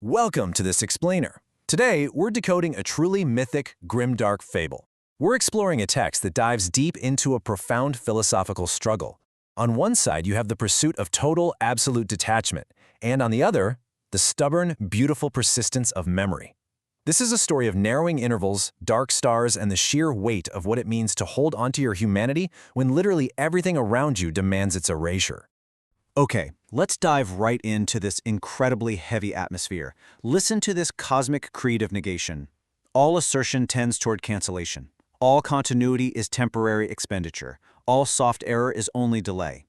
Welcome to this explainer. Today, we're decoding a truly mythic, grimdark fable. We're exploring a text that dives deep into a profound philosophical struggle. On one side, you have the pursuit of total, absolute detachment, and on the other, the stubborn, beautiful persistence of memory. This is a story of narrowing intervals, dark stars, and the sheer weight of what it means to hold onto your humanity when literally everything around you demands its erasure. Okay, let's dive right into this incredibly heavy atmosphere. Listen to this cosmic creed of negation. All assertion tends toward cancellation. All continuity is temporary expenditure. All soft error is only delay.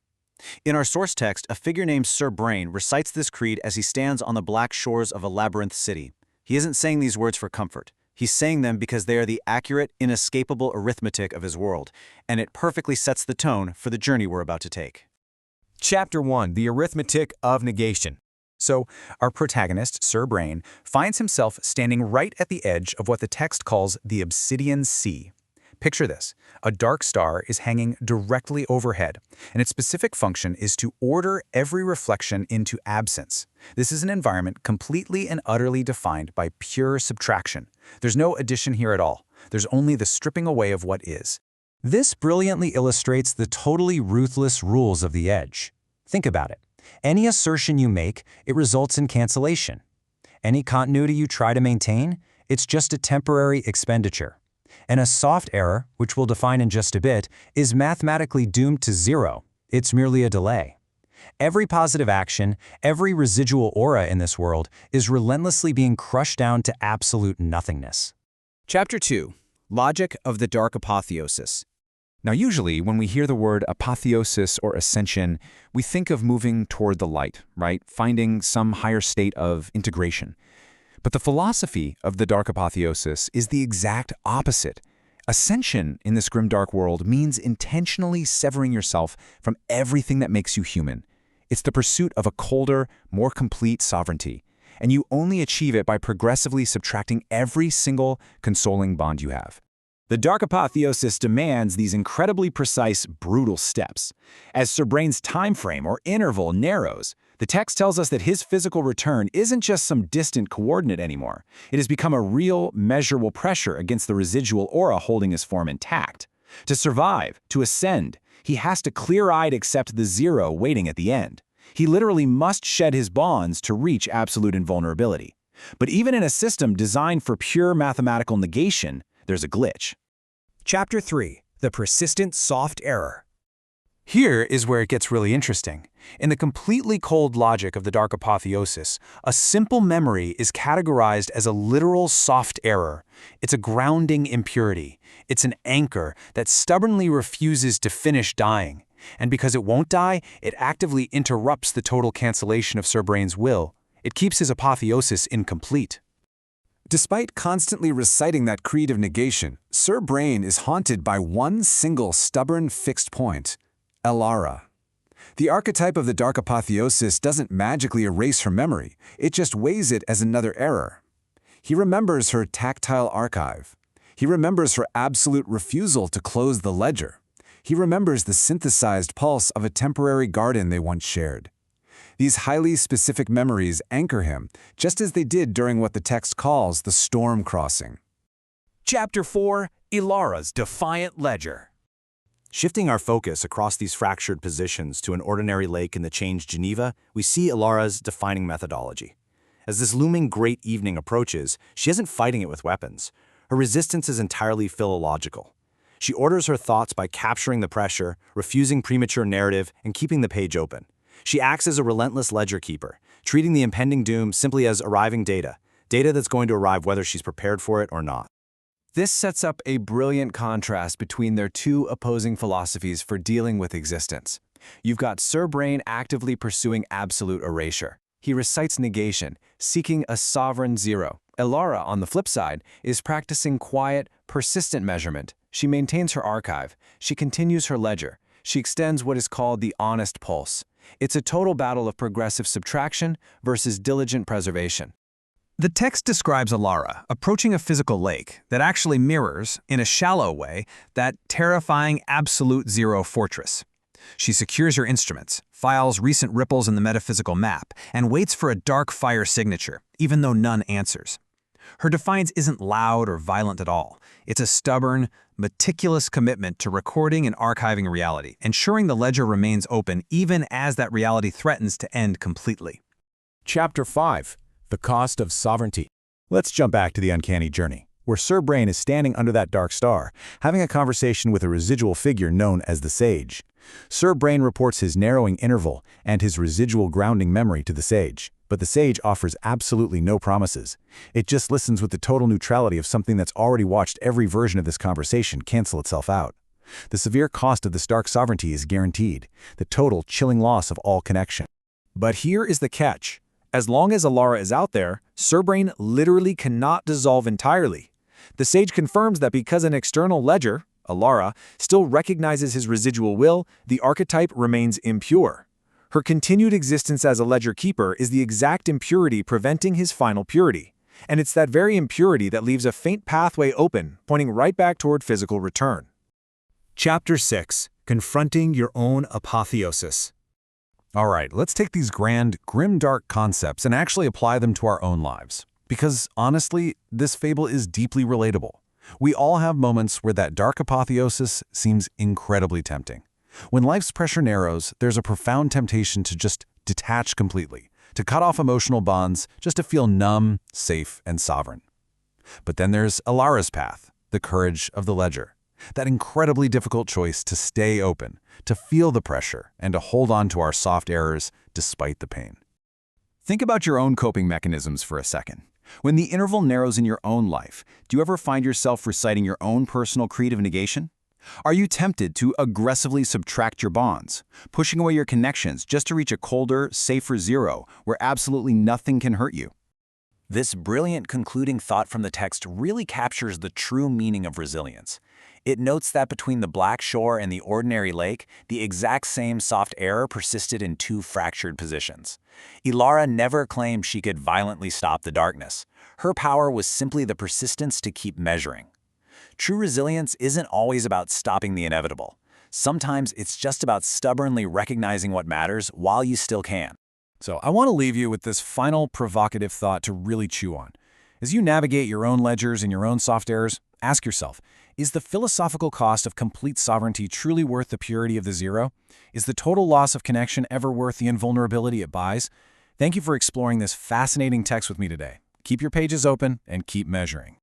In our source text, a figure named Sir Brain recites this creed as he stands on the black shores of a labyrinth city. He isn't saying these words for comfort. He's saying them because they are the accurate, inescapable arithmetic of his world, and it perfectly sets the tone for the journey we're about to take. Chapter 1, The Arithmetic of Negation. So, our protagonist, Sir Brain, finds himself standing right at the edge of what the text calls the Obsidian Sea. Picture this. A dark star is hanging directly overhead, and its specific function is to order every reflection into absence. This is an environment completely and utterly defined by pure subtraction. There's no addition here at all. There's only the stripping away of what is. This brilliantly illustrates the totally ruthless rules of the edge. Think about it. Any assertion you make, it results in cancellation. Any continuity you try to maintain, it's just a temporary expenditure. And a soft error, which we'll define in just a bit, is mathematically doomed to zero. It's merely a delay. Every positive action, every residual aura in this world is relentlessly being crushed down to absolute nothingness. Chapter 2. Logic of the Dark Apotheosis. Now usually, when we hear the word apotheosis or ascension, we think of moving toward the light, right? Finding some higher state of integration. But the philosophy of the dark apotheosis is the exact opposite. Ascension in this grimdark world means intentionally severing yourself from everything that makes you human. It's the pursuit of a colder, more complete sovereignty, and you only achieve it by progressively subtracting every single consoling bond you have. The dark apotheosis demands these incredibly precise, brutal steps. As Sir Brain's time frame or interval narrows, the text tells us that his physical return isn't just some distant coordinate anymore. It has become a real, measurable pressure against the residual aura holding his form intact. To survive, to ascend, he has to clear-eyed accept the zero waiting at the end. He literally must shed his bonds to reach absolute invulnerability. But even in a system designed for pure mathematical negation, there's a glitch. Chapter 3. The Persistent Soft Error. Here is where it gets really interesting. In the completely cold logic of the dark apotheosis, a simple memory is categorized as a literal soft error. It's a grounding impurity. It's an anchor that stubbornly refuses to finish dying. And because it won't die, it actively interrupts the total cancellation of Sir Brain's will. It keeps his apotheosis incomplete. Despite constantly reciting that creed of negation, Sir Brain is haunted by one single stubborn fixed point: Elara. The archetype of the dark apotheosis doesn't magically erase her memory, it just weighs it as another error. He remembers her tactile archive. He remembers her absolute refusal to close the ledger. He remembers the synthesized pulse of a temporary garden they once shared. These highly specific memories anchor him, just as they did during what the text calls the storm crossing. Chapter 4. Elara's Defiant Ledger. Shifting our focus across these fractured positions to an ordinary lake in the changed Geneva, we see Elara's defining methodology. As this looming great evening approaches, she isn't fighting it with weapons. Her resistance is entirely philological. She orders her thoughts by capturing the pressure, refusing premature narrative, and keeping the page open. She acts as a relentless ledger keeper, treating the impending doom simply as arriving data that's going to arrive whether she's prepared for it or not. This sets up a brilliant contrast between their two opposing philosophies for dealing with existence. You've got Sir Brain actively pursuing absolute erasure. He recites negation, seeking a sovereign zero. Elara, on the flip side, is practicing quiet, persistent measurement. She maintains her archive. She continues her ledger. She extends what is called the honest pulse. It's a total battle of progressive subtraction versus diligent preservation. The text describes Elara approaching a physical lake that actually mirrors, in a shallow way, that terrifying absolute zero fortress. She secures her instruments, files recent ripples in the metaphysical map, and waits for a dark fire signature, even though none answers. Her defiance isn't loud or violent at all. It's a stubborn, meticulous commitment to recording and archiving reality, ensuring the ledger remains open even as that reality threatens to end completely. Chapter 5. The Cost of Sovereignty. Let's jump back to the uncanny journey, where Sir Brain is standing under that dark star, having a conversation with a residual figure known as the Sage. Sir Brain reports his narrowing interval and his residual grounding memory to the Sage, but the Sage offers absolutely no promises. It just listens with the total neutrality of something that's already watched every version of this conversation cancel itself out. The severe cost of this dark sovereignty is guaranteed, the total chilling loss of all connection. But here is the catch. As long as Alara is out there, Sir Brain literally cannot dissolve entirely. The Sage confirms that because an external ledger, Alara, still recognizes his residual will, the archetype remains impure. Her continued existence as a ledger keeper is the exact impurity preventing his final purity. And it's that very impurity that leaves a faint pathway open, pointing right back toward physical return. Chapter 6. Confronting Your Own Apotheosis. All right, let's take these grand, grim-dark concepts and actually apply them to our own lives. Because, honestly, this fable is deeply relatable. We all have moments where that dark apotheosis seems incredibly tempting. When life's pressure narrows, there's a profound temptation to just detach completely, to cut off emotional bonds, just to feel numb, safe, and sovereign. But then there's Alara's path, the courage of the ledger. That incredibly difficult choice to stay open, to feel the pressure, and to hold on to our soft errors despite the pain. Think about your own coping mechanisms for a second. When the interval narrows in your own life, do you ever find yourself reciting your own personal creed of negation? Are you tempted to aggressively subtract your bonds, pushing away your connections just to reach a colder, safer zero where absolutely nothing can hurt you? This brilliant concluding thought from the text really captures the true meaning of resilience. It notes that between the black shore and the ordinary lake, the exact same soft error persisted in two fractured positions. Alara never claimed she could violently stop the darkness. Her power was simply the persistence to keep measuring. True resilience isn't always about stopping the inevitable. Sometimes it's just about stubbornly recognizing what matters while you still can. So I want to leave you with this final provocative thought to really chew on. As you navigate your own ledgers and your own soft errors, ask yourself, is the philosophical cost of complete sovereignty truly worth the purity of the zero? Is the total loss of connection ever worth the invulnerability it buys? Thank you for exploring this fascinating text with me today. Keep your pages open and keep measuring.